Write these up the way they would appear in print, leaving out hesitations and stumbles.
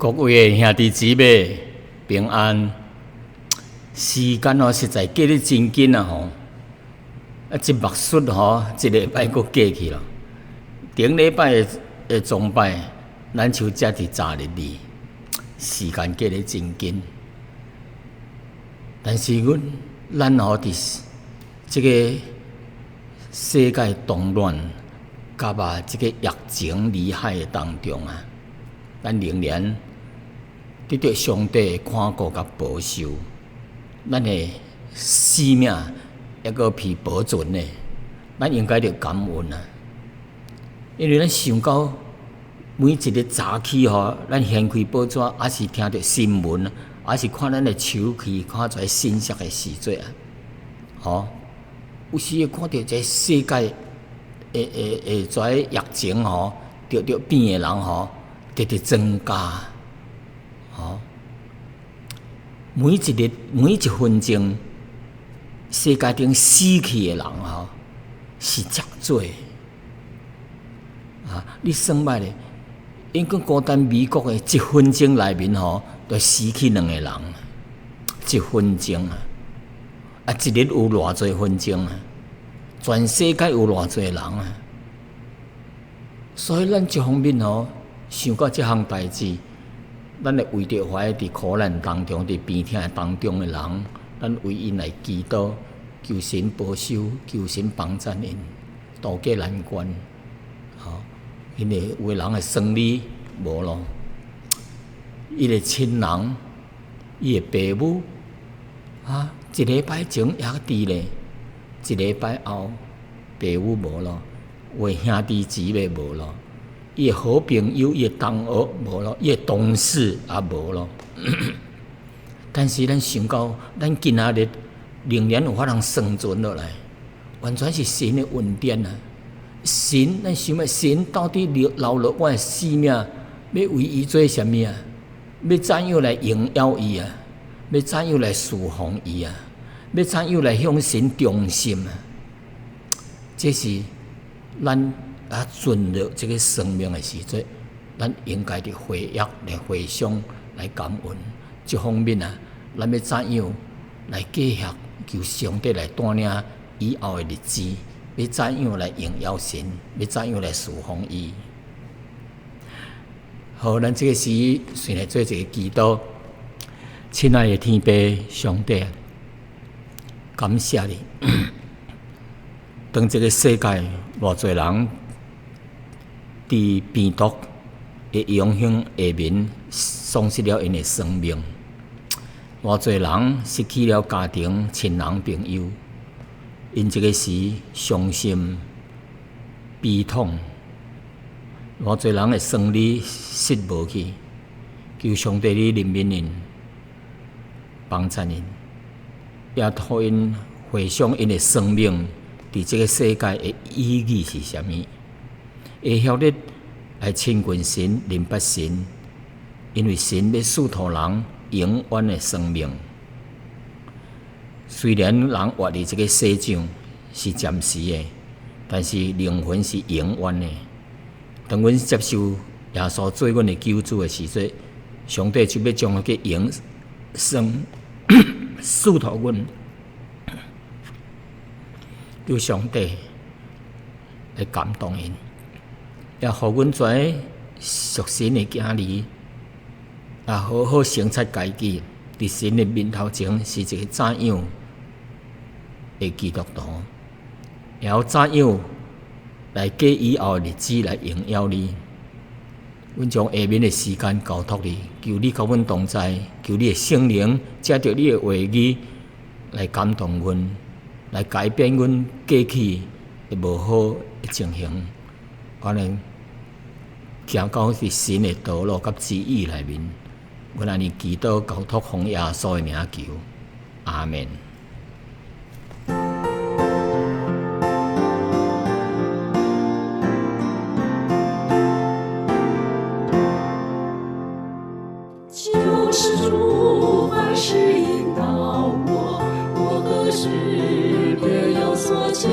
各位兄弟姊妹平安，时间实在过得真紧啊！一目术一礼拜阁过去了。顶礼拜的崇拜，咱就才伫昨日里，时间过得真紧。但是咱伫这个世界动乱，甲这个疫情厉害的当中啊，咱仍然得到上帝看顾甲保守，咱的生命还阁被保存呢。咱应该着感恩啊！因为咱想到每一个早起咱掀开报纸，还是听到新闻，还是看咱的手机看出来信息的时阵啊，有时会看到这世界这疫情得病的人直增加。每一分钟，世界顶死去的人是真多啊！你算摆咧，因个孤单美国的1分钟内面就死去2个人，1分钟啊！一日有偌侪分钟啊？全世界有偌侪人啊？所以咱一方面想到这项代志。咱会为着怀伫苦难当中、伫病痛当中的人，咱为因来祈祷，求神保守，求神帮助因渡过难关。因为有的人的生理无咯，伊的亲人、伊的爸母一礼拜前也伫咧，一礼拜后爸母无咯，有的兄弟姊妹无咯。伊的好朋友、伊的同学无咯，伊的同事也无咯。但是咱想到，咱今仔日仍然有法通生存落来，完全是神的恩典啊！神，咱想神到底留落我的生命，要为伊做啥物啊？要怎样来荣耀伊啊？要怎样来侍奉伊啊？要怎样来向神忠心啊？这是咱。存着这个生命的时阵，咱应该的回忆、来回想、来感恩。这方面啊，咱要怎样来计划？求上帝来带领以后的日子，要怎样来荣耀神？要怎样来侍奉伊？好，咱这个时先来做一个祈祷。亲爱的天父上帝，感谢你，当这个世界偌侪人。伫病毒的影响下面，丧失了因的生命。偌侪人失去了家庭、亲人、朋友，因这个时伤心、悲痛。偌侪人的生理失无去，求上帝你怜悯因，帮助因，也托因回想因的生命伫这个世界的意义是啥物？会晓得来亲近神、明白神，因为神要赐予人永远的生命。虽然人活伫这个世上是暂时的，但是灵魂是永远的。当阮接受耶稣做阮的救主的时阵，上帝就要将那个永生赐予阮，由上帝来感动因。也互阮做属神的囝儿，也好好省察家己，伫神的面头前是一个怎样的基督徒，也要怎样来过以后的日子来荣耀你。阮将下面的时间交托你，求你甲阮同在，求你的圣灵借着你的话语来感动阮，来改变阮过去的无好的情形，可能。行到伫神的道路甲旨意内面，阮安尼祈祷交托奉耶稣的名求，阿门。就是主凡事引导我，我何时别有所求？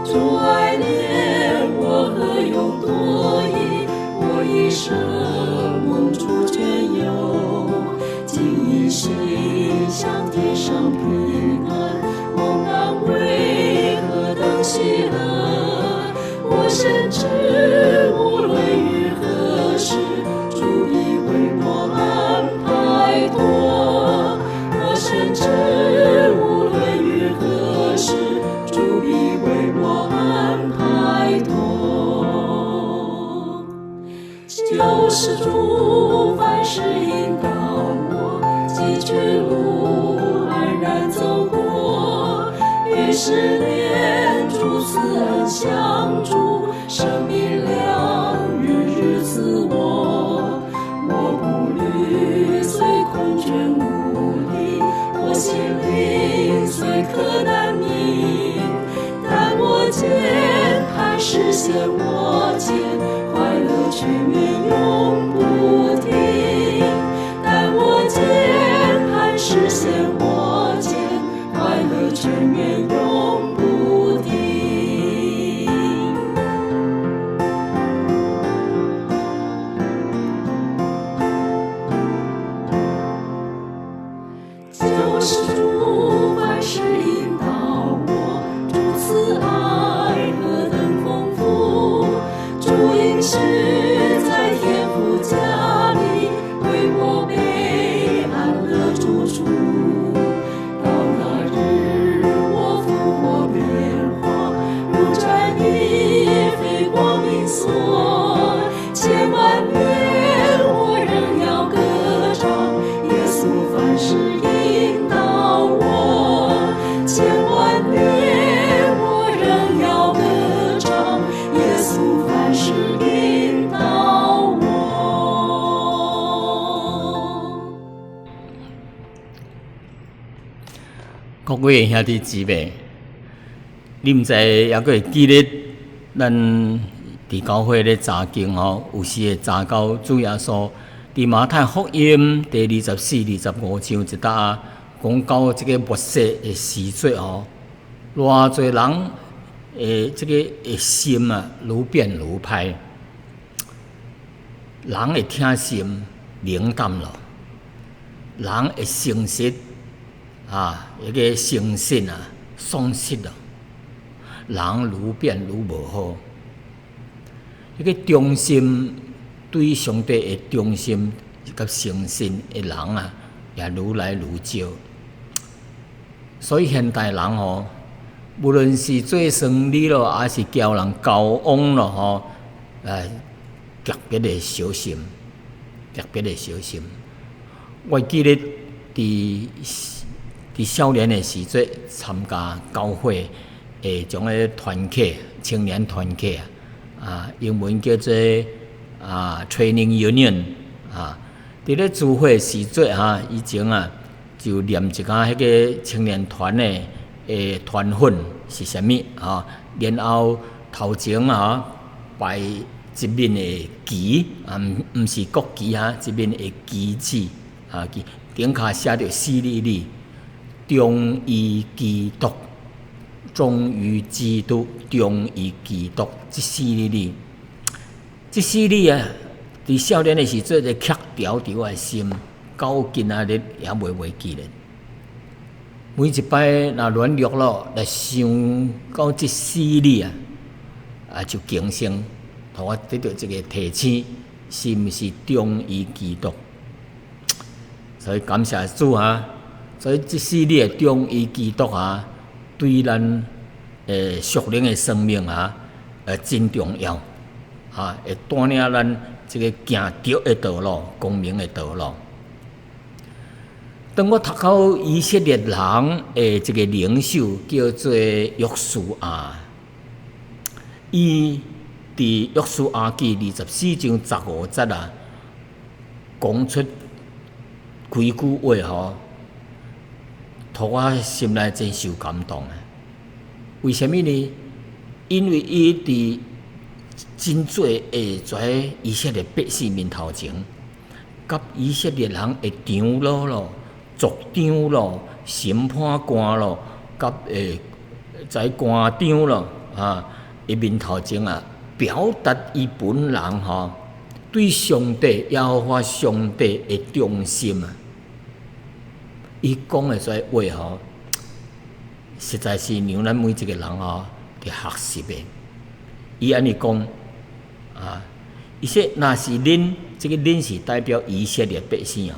主爱怜我何有多疑？我一生蒙主为失恋主慈恩相助，生命粮日日赐我。我步履虽困倦无力，我心灵虽可难宁，但我见还实现我见，快乐全面永不停。但我见还实现我见，快乐全面永不停。就是主凡事引导我，主慈爱何等丰富，主应许在天父家里为我备安乐住处。到那日我复活变化，如战翼飞光明所，千万年我仍要歌唱，耶稣凡事引导我，千万年我仍要歌唱，耶稣凡事引导我。各位兄弟姊妹，你毋知还佫会记得咱伫教会咧查经吼，有时会查到主耶稣伫马太福音第24、25章一搭讲到即个末世的时节吼，偌侪人即个心啊，愈变愈歹，人会听心冷淡咯，人会诚实迄个诚信啊丧失咯，人愈变愈无好。迄个忠心对上帝的忠心甲诚信的人啊，也愈来愈少。所以现代人吼，无论是做生意咯，还是交人交往咯吼，特别的小心，特别的小心。我记得伫少年的时阵参加教会的种个团契，青年团契英文叫做training union 伫咧聚会时阵以前就念一下迄个青年团的团训是啥物然后头前摆一面的旗毋是国旗一面的旗帜顶骹写着4字字，忠于基督。忠于基督，忠于基督，这4字字，这4字伫少年的时阵就刻条伫我的心，到今仔日也袂记咧。每一摆若软弱咯，来想到这4字就惊醒，互我得到这个提醒，是毋是忠于基督？所以感谢主所以这4字忠于基督对咱属灵的生命真重要会带领咱这个行对的道路、光明的道路。当我读到以色列人的这个领袖叫做约书亚，伊伫约书亚记24章15节讲出几句话互我心内真受感动为什么呢？因为伊伫真侪在以色列百姓面头前，甲以色列人的长老咯、族长咯、审判官咯、甲在官长咯伊面头前表达伊本人对上帝耶和华上帝的忠心伊讲的这话实在是让咱每一个人去学习的。伊安尼讲伊说：若是恁，这个恁是代表以色列百姓伊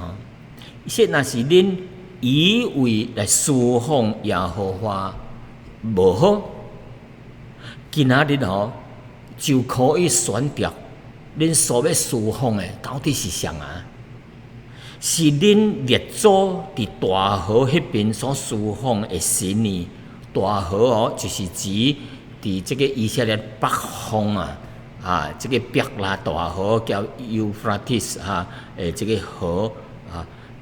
说：若是恁以为来侍奉耶和华无好，今仔日就可以选择恁所要侍奉的到底是啥是恁列祖伫大河迄边所侍奉的神呢，大河哦，就是指伫即个以色列北方即个伯拉大河叫 Euphrates 即个河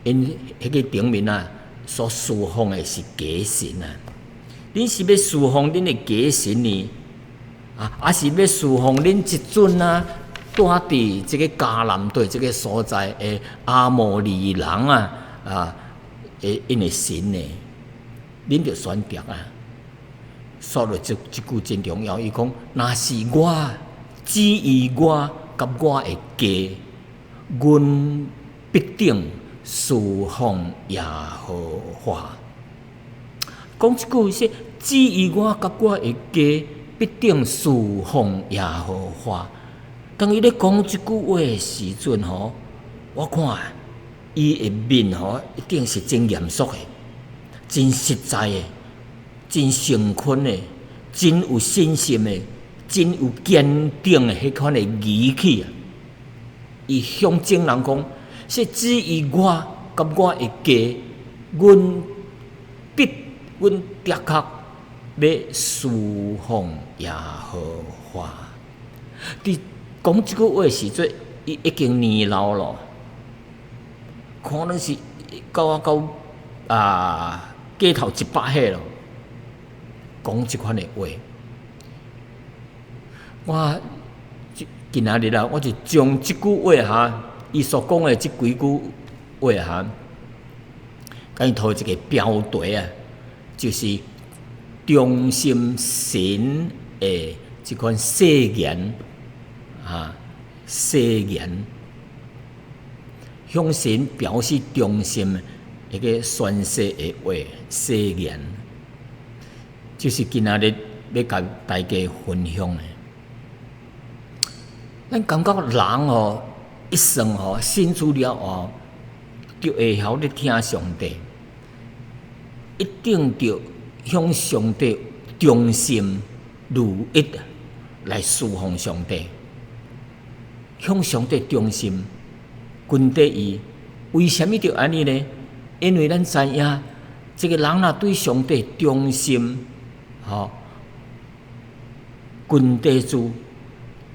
因迄个顶面所侍奉的是假神恁是要侍奉恁的假神呢？还是要侍奉恁一尊住伫即个迦南地即个所在的阿摩利人因的神呢？恁着选择说了即句真重要，伊讲：若是我只意我甲我的家，阮必定侍奉耶和华。讲即句说，只意我甲我的家，必定侍奉耶和华。当伊咧讲即句话的时阵我看伊的面一定是真严肃的、真实在的、真诚恳的、真有信心的、真有坚定的迄款的语气伊向证人讲，说只意我甲我的家，阮的确要侍奉耶和华。伫讲即句话时阵，伊已经年老了，可能是到街头100岁了。讲即款的话，我今仔日我就将即句话伊所讲的即几句话甲伊涂一个标题就是中心神的即款誓言誓言，向神表示忠心的一个宣誓的话誓言，就是今仔日要甲大家分享的。咱感觉人一生信主了就会晓咧听上帝，一定着向上帝忠心如一来侍奉上帝。向上帝忠心，跟得伊，为什么着安尼呢？因为咱知影，这个人若对上帝忠心，跟得住，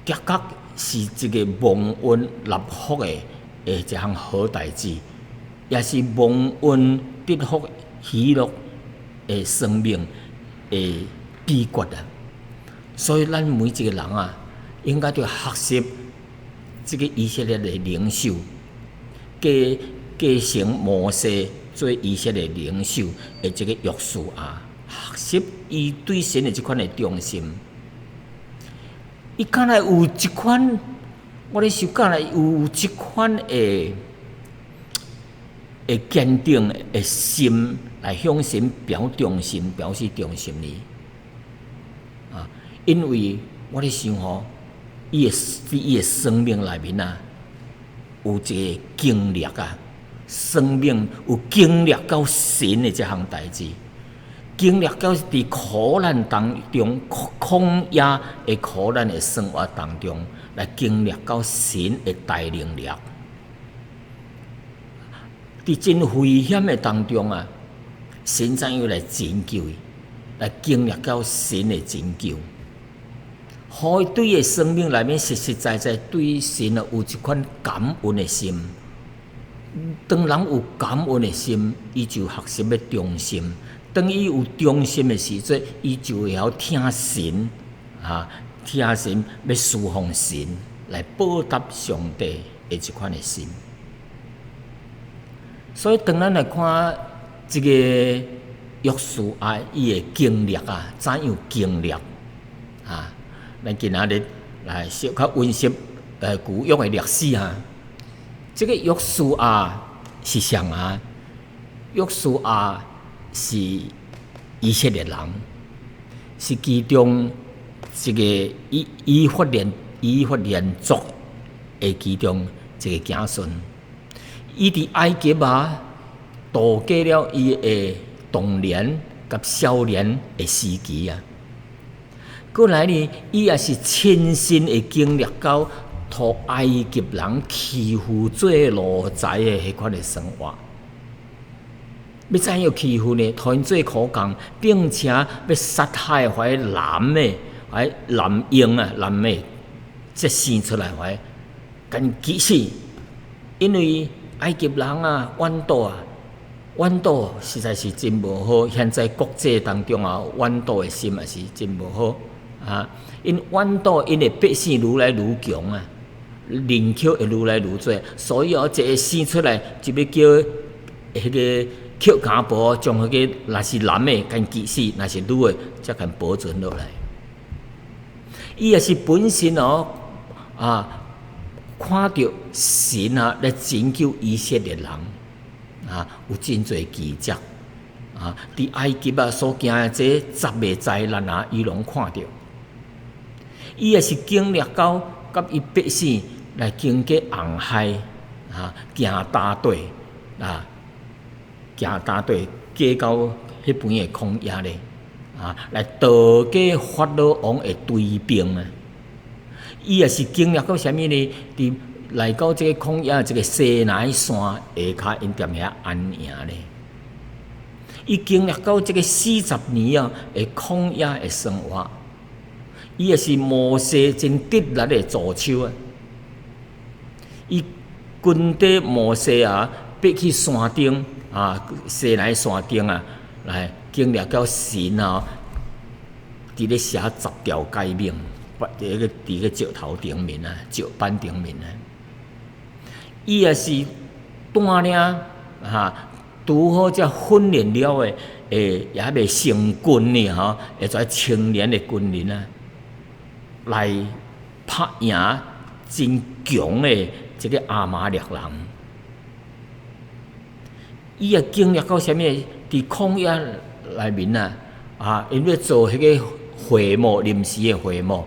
的确是一个蒙恩立福的一项好代志，也是蒙恩得福喜乐的生命的秘诀所以，咱每一个人应该要学习。这个以色列的领袖，继承摩西做以色列领袖的这个约书亚，学习伊对神的这款的忠心。伊敢若有一款，我咧想敢若有一款的坚定的心来向神表忠心，表示忠心呢？因为我咧想伊的生命内面有一个经历生命有经历到神的这项代志，经历到伫苦难当中、旷野的苦难的生活当中，来经历到神的带领力。伫真危险的当中神怎样来拯救伊，来经历到神的拯救。互伊对伊生命内面实实在在对神有一款感恩的心。当人有感恩的心，伊就学习要忠心。当伊有忠心的时阵，伊就会晓听神听神要侍奉神，来报答上帝的一款的心。所以，当咱来看这个约书亚伊的经历怎样经历咱今仔日来小可温习旧约的历史这个约书亚是谁约书亚是以色列人，是其中一个以法莲族的其中一个子孙。伊伫埃及度过了伊的童年甲少年的时期过来呢，伊也是亲身的经历到互埃及人欺负做奴才的迄款的生活。要怎样欺负呢？互因做苦工，并且要杀害怀男的，怀男婴啊，男的才生出来怀，甲因击死。因为埃及人啊，怨妒啊，怨妒实在是真无好。现在国际当中啊，怨妒的心也是真无好啊。因怨妒，因的百姓愈来愈强啊，人口会愈来愈多，所以一个生出来就要叫迄个捡家婆，将迄个若是男的，甲击死；若是女的，才甲保存落来。伊也是本身哦啊，看到神啊来拯救以色列人啊，有真侪奇迹啊！伫埃及啊所行的这十个灾难啊，伊拢看到。伊也是经历到甲伊百姓来经过红海啊，行大队啊，行大队过到迄边的曠野咧啊，来逃过法老王的追兵啊。伊也是经历到啥物呢？伫来到这个旷野，这个西奈山下骹，因踮遐安营咧。伊经历到这个40年啊的旷野的生活。伊也是摩西真得力的助手啊！伊跟着摩西啊，爬去山顶啊，西奈山顶啊，来经历到神啊，伫咧写10条诫命，伫个石头顶面啊，石板顶面啊。伊也是带领啊，拄好才训练了的，也未成军呢吼，会跩青年的军人啊。来拍赢真强的这个亚玛力人，伊也经历到啥物？伫旷野内面啊，因为做迄个会幕临时的会幕，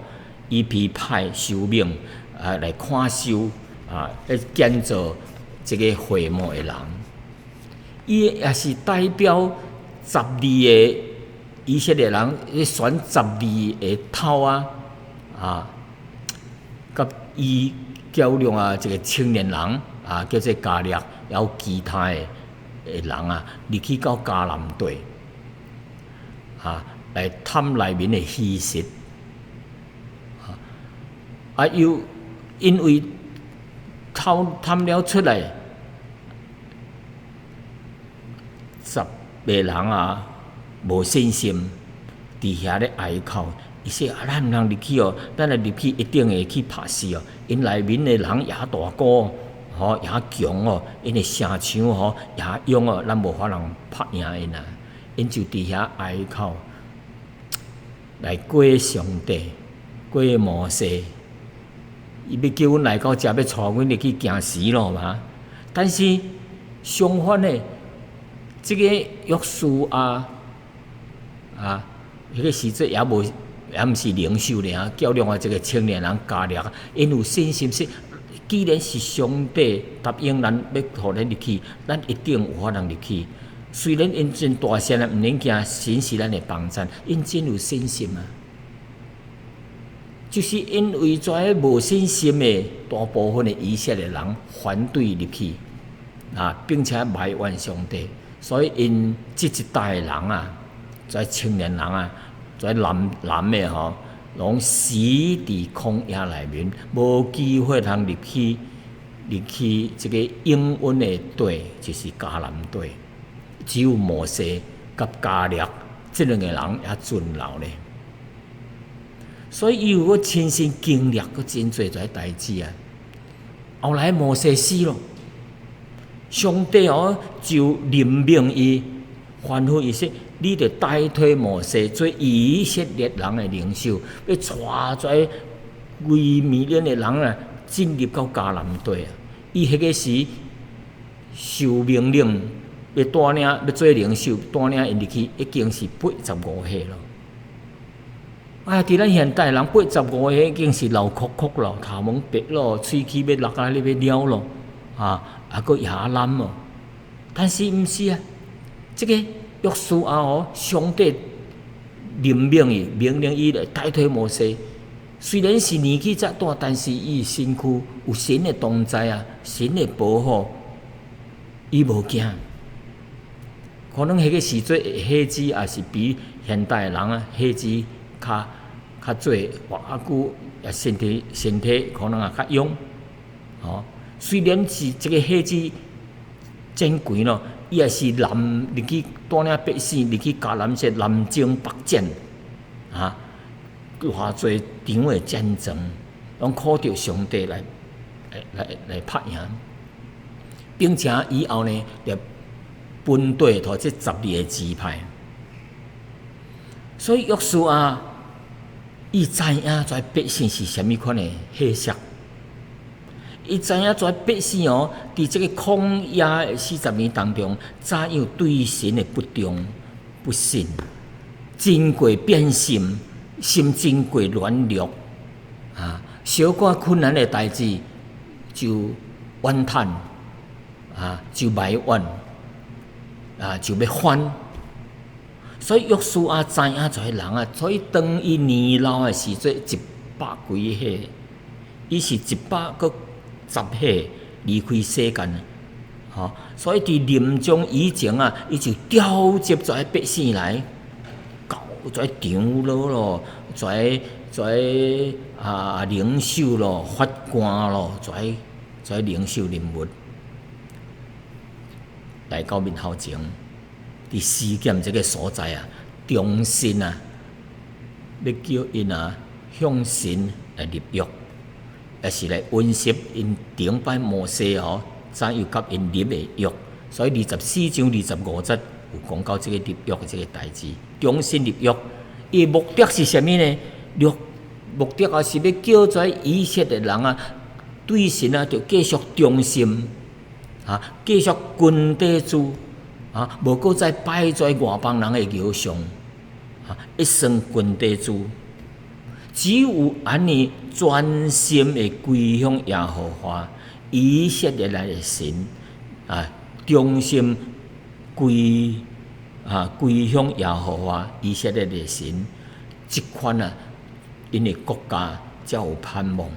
伊被派收命啊来看守啊，来建造这个会幕的人，伊也是代表12个以色列人，选12个头啊。啊，甲伊较量啊，这个青年人啊，叫做加略，还有其他的人啊，入去到迦南地啊，来探内面的虚实啊，又因为探了出来，10个人啊，无信心，伫遐咧哀哭。伊说：“咱毋通入去哦，咱若入去一定会去拍死哦。因内面的人也大哥，吼也强哦，因的城墙吼也勇哦，咱无法通拍赢因啊。因就伫遐哀哭，来过上帝，过摩西。伊要叫阮来到遮，要带阮入去行死咯嘛。但是相反的，这个约书亚啊，迄个时阵也无。”也毋是领袖尔，叫另外一个青年人加略，因有信心说，既然是上帝答应咱要互咱入去，咱一定有法通入去。虽然因真大声啊，毋能惊，神是咱的帮衬，因真有信心啊。就是因为这无信心的大部分的以色列人反对入去啊，并且埋怨上帝，所以因这一代的人啊，这青年人啊。在男的吼，拢死伫曠野内面，无机会通入去这个应允的地，就是迦南地。只有摩西甲加略这两个人也存留咧。所以伊有个亲身经历个真侪侪代志啊。后来摩西死咯，上帝就任命伊，吩咐伊说。你着代替摩西做以色列人的领袖，要带跩几million的人啊进入到迦南地啊！伊迄个时受命令要带领要做领袖，带领因入去已经是85岁咯。哎，伫咱现代人85岁已经是老壳壳咯，头毛白咯，喙齿要落啊，你要了咯，啊，佫牙烂咯。但是毋是啊，这个。约书亚上帝任命伊，命令伊来代替摩西。虽然是年纪遮大，但是伊身躯有神的同在啊，神的保护，伊无惊。看可能迄个时阵血脂也是比现代人啊血脂较做活啊久，也身体可能也较勇。虽然是这个血脂真贵咯，伊也是男入去带领百姓入去甲南些南征北战偌侪场的战争，拢靠着上帝来拍赢，并且以后呢，就分队头这12个支派。所以约书亚伊知影跩百姓是虾米款的血色，伊知影跩百姓伫这个旷野的40年当中，怎样对神的不忠不信，真过变心，心真过软弱小可困难的代志就怨叹就埋怨就要翻。所以约书亚知影跩人啊，所以当伊年老的时阵100几岁，伊是110岁离开世间所以伫临终以前伊就召集跩百姓来，到跩长老咯，跩领袖咯，法官咯，跩领袖人物来到面头前，伫示剑这个所在重新要叫因向神来立约，也是来温习因顶拜摩西怎样甲因立的约。所以24章25节有讲到这个立约的这个代志，重新立约，伊目的是啥物呢？目的也是要叫跩以色列人对神就继续忠心继续君地主无搁再拜跩外邦人的偶像一生君地主。只有安尼专心的归向耶和华以色列来的神忠心归向耶和华以色列的神，这款因的国家才有盼望，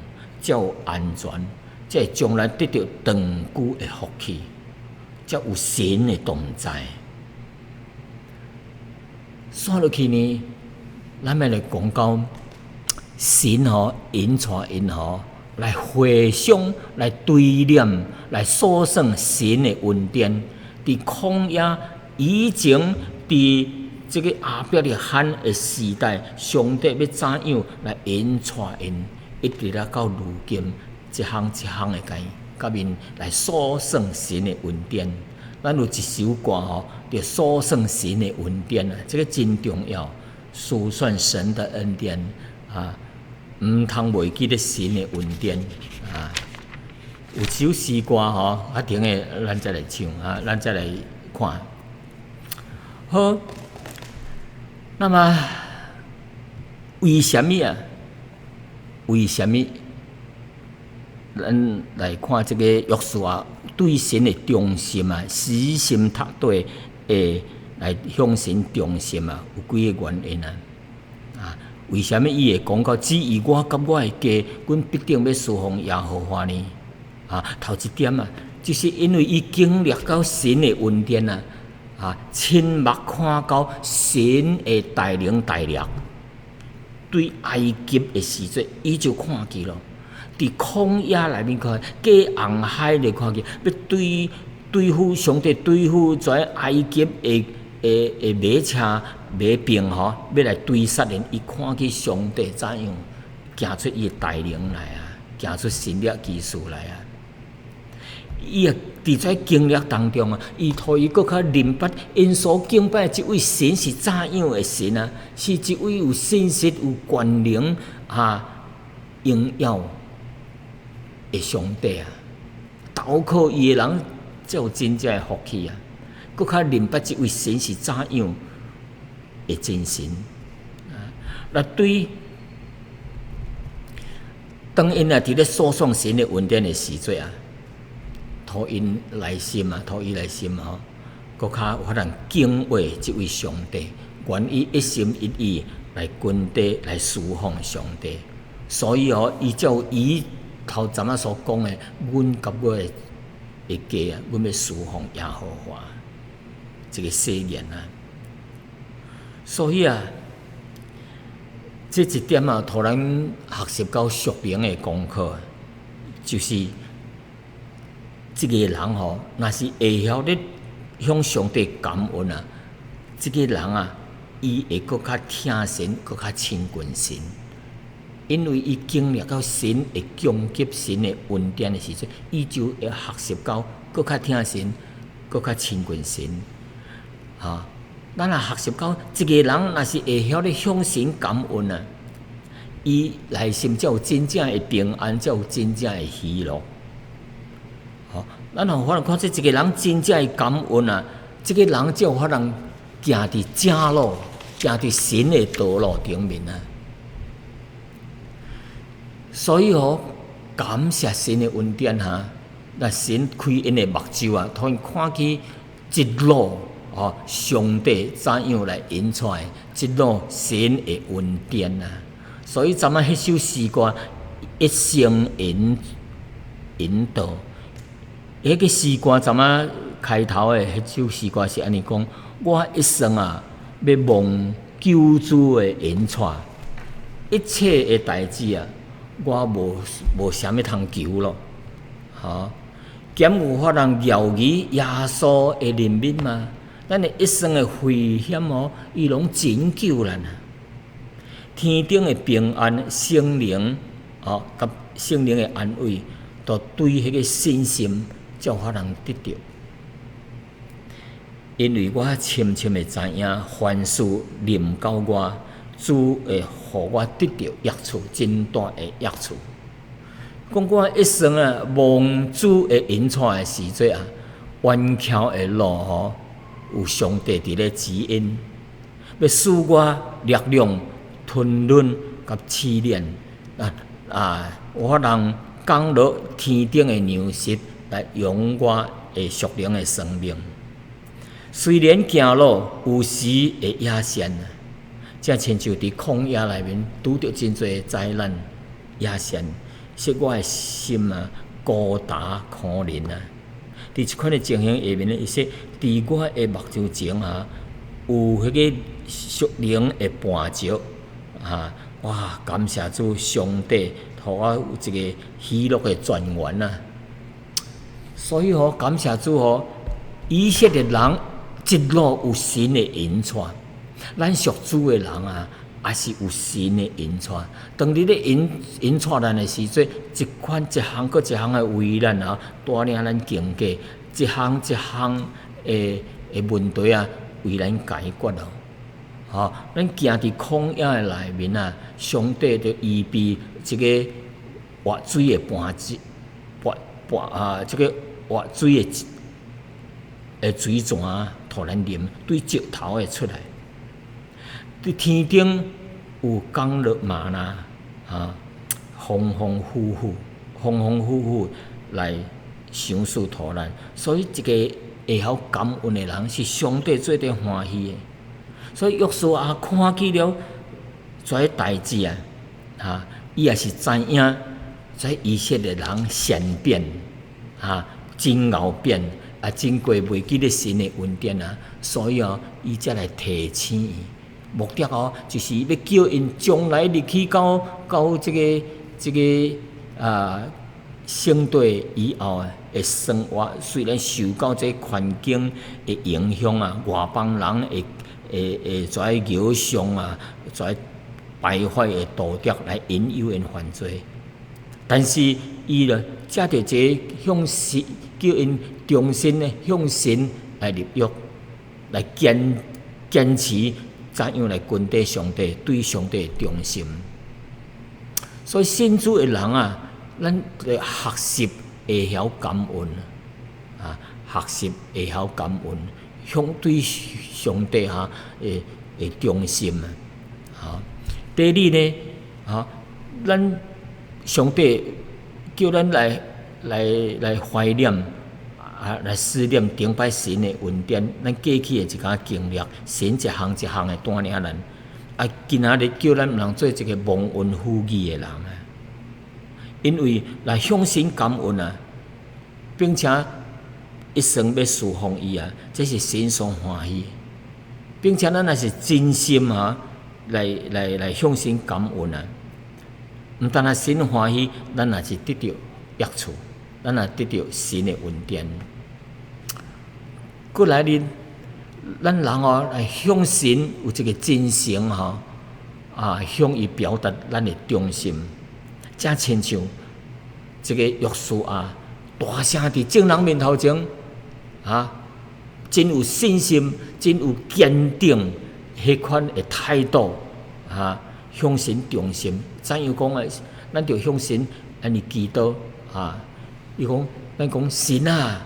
才有安全，才会将来得到长久的福气，才有神的同在。算落去呢，咱要来讲到神引带因来回想、来对念、来数算神的恩典。伫旷野以前，伫这个亚伯拉罕的时代，上帝要怎样来引带因，一直到如今，一项一项的甲因来数算神的恩典。咱有一首歌就数算神的恩典这个真重要。数算神的恩典唔通袂记得神的恩典有首诗歌较停的，咱再来唱咱再来看。好，那么为什么为什么咱来看这个约书亚对神的忠心死心塌地的来向神忠心有几个原因为什么伊会讲到只以我甲我的家，阮必定要侍奉耶和华呢？头一点就是因为伊经历到神的恩典亲目看到神的带领带领。对埃及的时阵，伊就看见咯。伫旷野内面看，过红海来看见，要对付上帝，对付跩埃及的马车马兵要来对杀人。伊看见上帝怎样行出伊的带领来行出神力奇事来伊伫跩经历当中伊互伊搁较明白，因所敬拜这位神是怎样的神是一位有信实、有权能荣耀的上帝投靠伊的人才有真正的福气搁较明白这位神是怎样的真神对，当因伫咧诉说神的恩典的时阵互因内心搁较有法通敬畏这位上帝，愿意一心一意来跟地来侍奉上帝。所以伊才有伊头前所讲的，阮甲我的家阮要侍奉耶和华。一个誓言啊。所以啊，这一点啊，互咱学习到属灵的功课，就是这个人吼，若是会晓咧向上帝感恩啊，这个人啊，伊会搁较听神，搁较亲近神。因为伊经历到神会降级神的恩典的时阵，伊就会学习到搁较听神，搁较亲近神。咱若学习到一个人若是会晓咧向神感恩啊，伊内心才有真正的平安，才有真正的喜乐。咱有法通看这一个人真正的感恩啊，这个人才有法通行伫正路，行伫神的道路顶面啊。所以感谢神的恩典哈，那神开因的目睭啊，互因看见一路上帝怎样来引出来，一路神的恩典啊。所以咱们迄首诗歌一生引导，迄个诗歌咱们开头的迄首诗歌是安尼讲：我一生啊，要望救主的引出，一切的代志啊。我无啥物通求咯，减有法通摇移耶稣的怜悯嘛？咱的一生的危险伊拢拯救咱啊！天顶的平安、圣灵甲圣灵的安慰，都对迄个信心才有法通得到。因为我深深的知影，凡事临到我。主会互我得到益处，真大的益处。讲我一生啊，望主的引出的时阵啊，弯桥的路有上帝伫咧指引，要使我力量吞忍甲试炼我法通降落天顶的粮食来养我的属灵的生命。虽然行路有时会野险。正亲像伫旷野内面拄着真侪灾难、野险，使我的心啊孤单可怜啊！伫即款的情形下面呢，伊说伫我的目睭前有迄个属灵的伴照哇！感谢主上帝，互我有一个喜乐的泉源啊！所以感谢主以色列人一路有神的引带。咱属主的人啊，也是有神的引带。当你咧引带咱的时阵，一款一项搁一项的为咱带领咱经过，一项一项的问题为咱解决咯。咱行伫旷野的内面啊，上帝就预备一个活水的伴子，这个活水的水泉互咱啉，对石头会出来。伫天顶有降落玛纳丰丰富富来赏赐互咱，所以一个会晓感恩的人是上帝最得欢喜的。所以约书亚看见了这代志伊也是知影这以色列人善变真后变真过袂记咧神的恩典所以伊才来提醒伊。目的就是要叫因将来入去到这个圣地以后的生活，虽然受到这环境的影响外邦人会跩摇伤跩败坏的道德来引诱因犯罪，但是伊呢，借着这向神叫因重新的向神来立约，来坚持。怎样来跟对上帝，对上帝的忠心？所以信主的人咱来学习会晓感恩学习会晓感恩，向对上帝的忠心第二呢咱上帝叫咱来怀念。来思念顶摆神的恩典，咱过去的一寡经历，神一项一项的带领咱。今仔日叫咱毋通做一个忘恩负义的人因为来向神感恩并且一生要侍奉伊啊，这是神所欢喜，并且咱也是真心啊，来向神感恩啊。毋但啊神欢喜，咱也是得到益处，咱也得到神的恩典。过来呢，咱人哦来向神有这个真诚吼，向伊表达咱的忠心，正亲像这个约书亚大声伫众人面头前真有信心，真有坚定迄款的态度向神忠心。怎样讲啊？咱着向神安尼祈祷伊讲，咱讲神啊，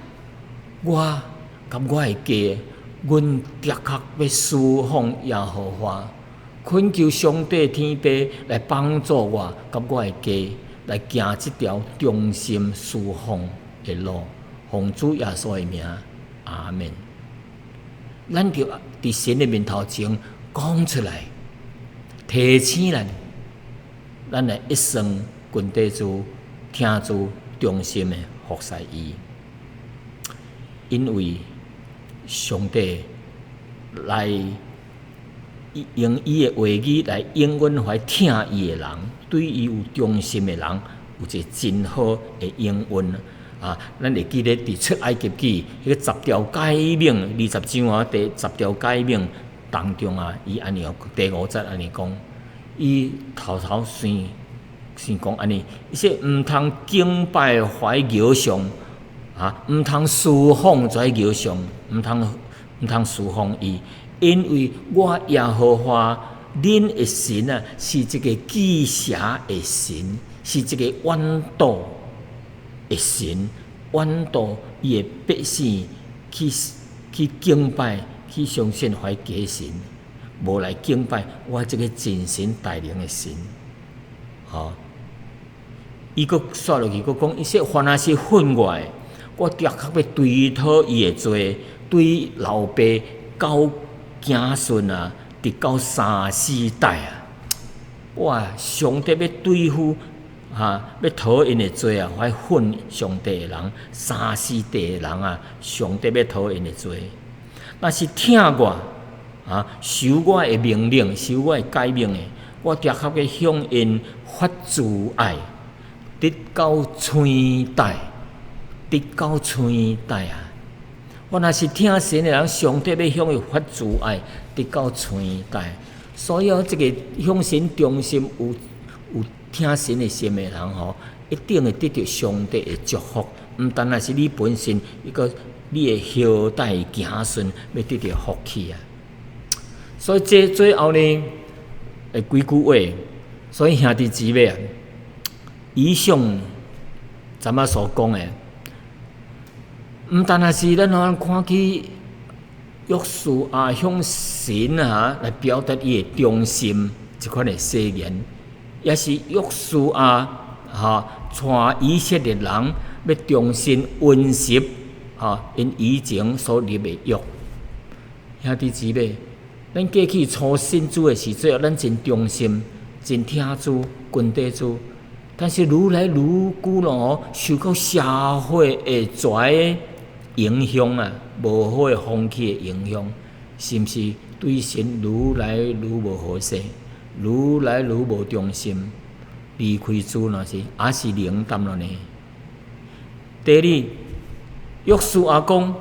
我的家，阮的确要侍奉耶和华，恳求上帝天父来帮助我，甲我的家来行这条忠心侍奉的路。奉主耶稣的名，阿门。咱着伫神的面头前讲出来，提醒咱来一生grund地主听主忠心的服侍伊，因为上帝来用伊的话语来应允怀听伊的人，对伊有忠心的人，有一个真好的应允咱会记得伫出埃及记迄个10条诫命20章第10条诫命当中伊安尼第5节安尼讲，伊头先讲安尼，伊说毋通敬拜怀偶像毋通侍奉跩偶像，毋通侍奉伊，因为我耶和华恁的神是一个记邪的神，是一个冤道的神，冤道伊的百姓去敬拜，去相信怀假神，无来敬拜我这个真神大能的神。伊佫说落去，佫讲，伊说凡若是恨我的，我的确要追讨伊的罪，对老爸到子孙直到3、4代哇！上帝要对付要讨因的罪还恨上帝的人，3、4代的人上帝要讨因的罪。若是听我守我的命令，守我的诫命的，我的确要向因发慈爱，直到千代，直到千代我若是听神的人，上帝要向伊发慈爱，直到千代。所以这个向神忠心有听神的心的人一定会得到上帝的祝福。毋但是你本身，你的后代子孙要得到福气所以这最后呢，几句话。所以兄弟姊妹以上咱们所讲的，毋但是咱看起约书亚向神来表达伊的忠心这款的誓言，也是约书亚带以色列人要重新温习因以前所立的约。兄弟姊妹，咱过去初信主的时阵，咱真忠心，真听主、跟地主，但是愈来愈久咯，受到社会的跩影响无好的风气的影响，是毋是对神愈来愈无好势，愈来愈无忠心，离开主若是也是冷淡了呢？第二，约书亚讲，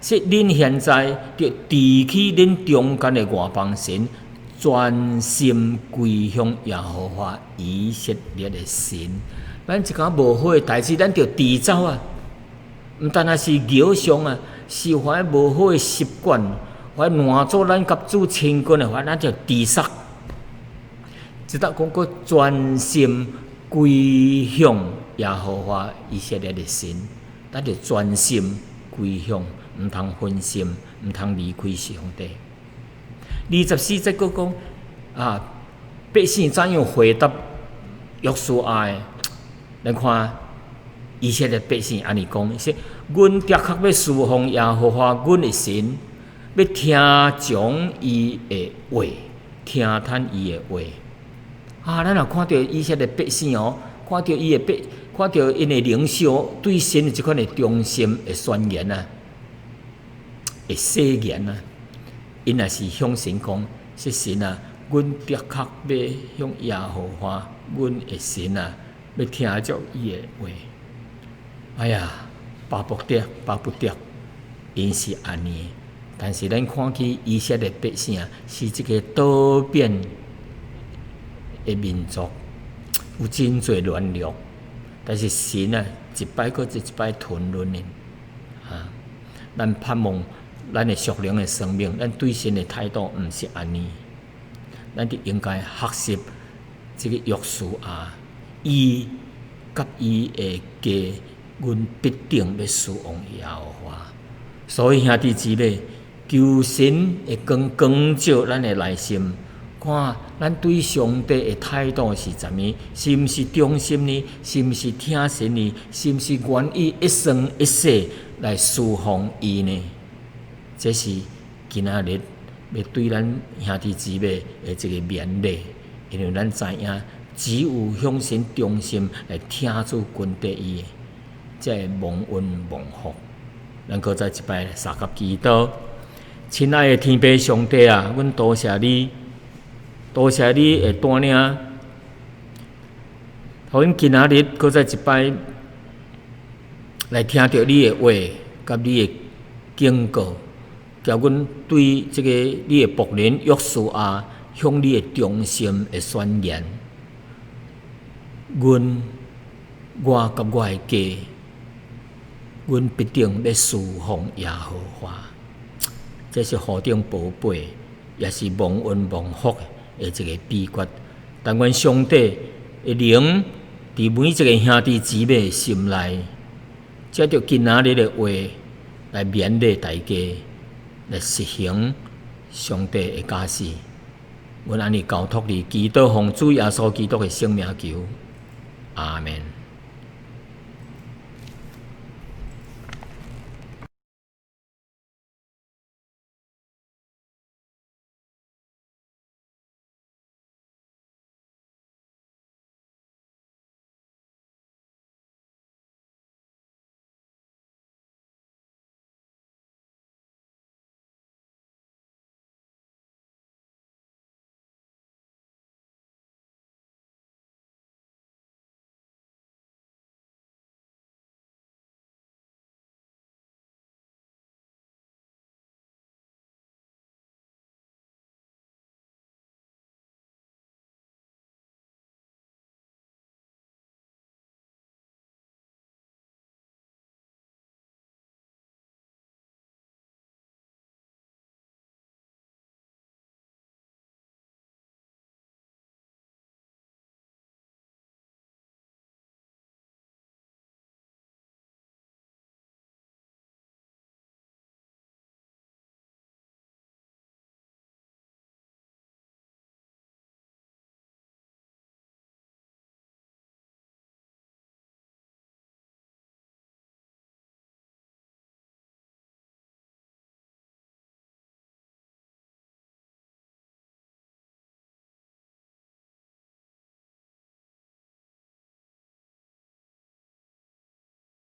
说恁现在着除去恁中间的外邦神，专心归向耶和华以色列的神。咱一件无好的代志，咱着除走毋但是偶像是怀无好的习惯，怀乱做咱甲主亲近的话，咱就除杀。直到讲个专心归向耶和华以色列的神，咱就专心归向，毋通分心，毋通离开上帝。24节佫讲百姓怎样回答约书亚的？咱看以色列百姓安尼讲，说：阮的确要侍奉耶和华阮的神，要听从伊的话，听叹伊的话。咱若看到以色列百姓看到因的领袖对神的这款的忠心的宣言会誓言啊，因也是向神讲，说神啊，阮的确要向耶和华，阮的神啊，要听足伊的话。哎呀，巴不得，因是安尼。但是咱看起以色列百姓是一个多变的民族，有真侪软弱，但是神啊，一摆搁一摆吞忍因啊。咱盼望咱的属灵的生命，咱对神的态度毋是安尼，咱就应该学习这个约书亚，伊甲伊的家，阮必定要侍奉耶和华。所以兄弟姊妹，求神会光照咱的内心，看咱对上帝的态度是怎么？是毋是忠心呢？是毋是听神呢？是毋是愿意一生一世来侍奉伊呢？这是今仔日要对咱兄弟姊妹的这个勉励，因为咱知影，只有向神忠心来听主跟对伊，才会蒙恩蒙福。咱搁再一摆三甲祈祷。亲爱的天父上帝啊，阮多谢你，多谢你会带领，互阮今仔日搁再一摆来听到你的话，甲你的警告，叫阮对这个你的仆人约书亚向你的忠心的宣言。我甲我的家，阮必定要侍奉耶和华。这是何等宝贝，也是蒙恩蒙福的一个秘诀。但愿上帝的灵伫每一个兄弟姊妹的心内，借着今仔日的话来勉励大家，来实行上帝的家事。阮安尼交托你，祈祷奉主耶稣基督的圣名求，阿门。